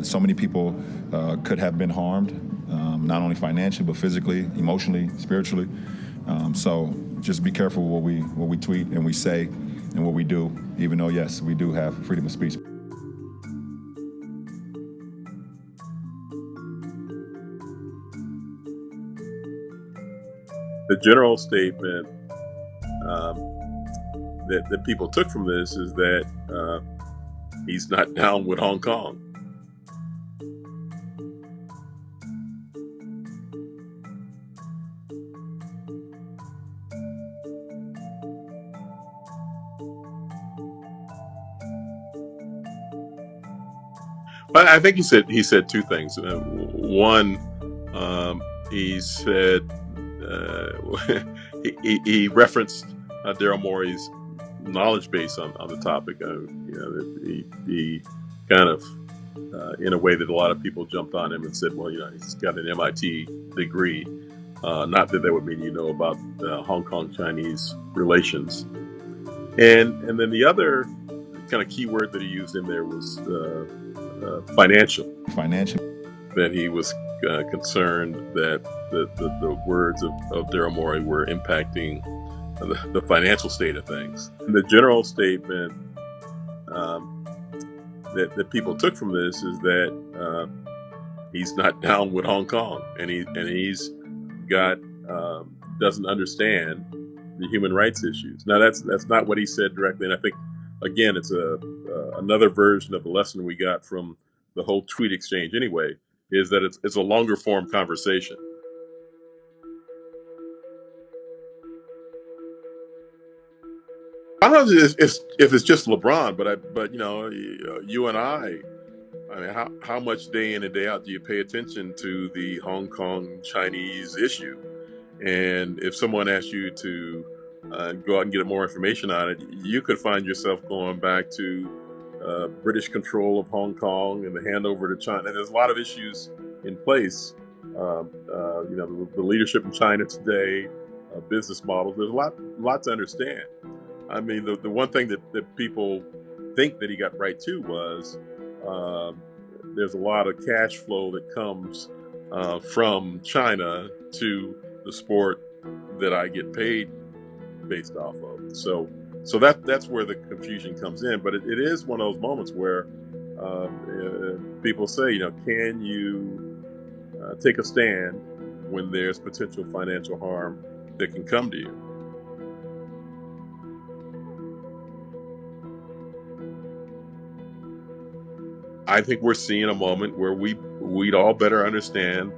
So many people could have been harmed, not only financially, but physically, emotionally, spiritually. So just be careful what we tweet and we say and what we do, even though, yes, we do have freedom of speech. The general statement that people took from this is that he's not down with Hong Kong. But I think he said two things. One, he said he referenced Daryl Morey's knowledge base on the topic. He kind of, in a way that a lot of people jumped on him and said, well, he's got an MIT degree. Not that would mean about Hong Kong Chinese relations. And then the other kind of key word that he used in there was financial. That he was concerned that the words of Daryl Morey were impacting the financial state of things. And the general statement that people took from this is that he's not down with Hong Kong, and he's got doesn't understand the human rights issues. Now that's not what he said directly, and I think again it's another version of the lesson we got from the whole tweet exchange. Anyway, is that it's a longer form conversation. I don't know if it's just LeBron, but you and I mean, how much day in and day out do you pay attention to the Hong Kong Chinese issue? And if someone asks you to go out and get more information on it, you could find yourself going back to British control of Hong Kong and the handover to China. There's a lot of issues in place. The leadership in China today, business models. There's a lot to understand. I mean, the one thing that people think that he got right too was there's a lot of cash flow that comes from China to the sport that I get paid based off of. So that's where the confusion comes in. But it is one of those moments where people say, can you take a stand when there's potential financial harm that can come to you? I think we're seeing a moment where we'd all better understand,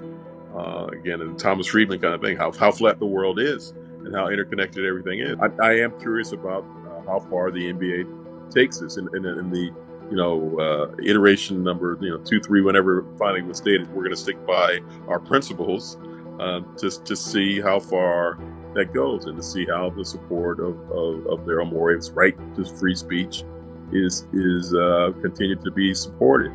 again, in Thomas Friedman kind of thing, how flat the world is and how interconnected everything is. I am curious about how far the NBA takes this, and the iteration number 2, 3, whenever finally was stated, we're going to stick by our principles, to see how far that goes and to see how the support of Daryl Morey's right to free speech is continued to be supported.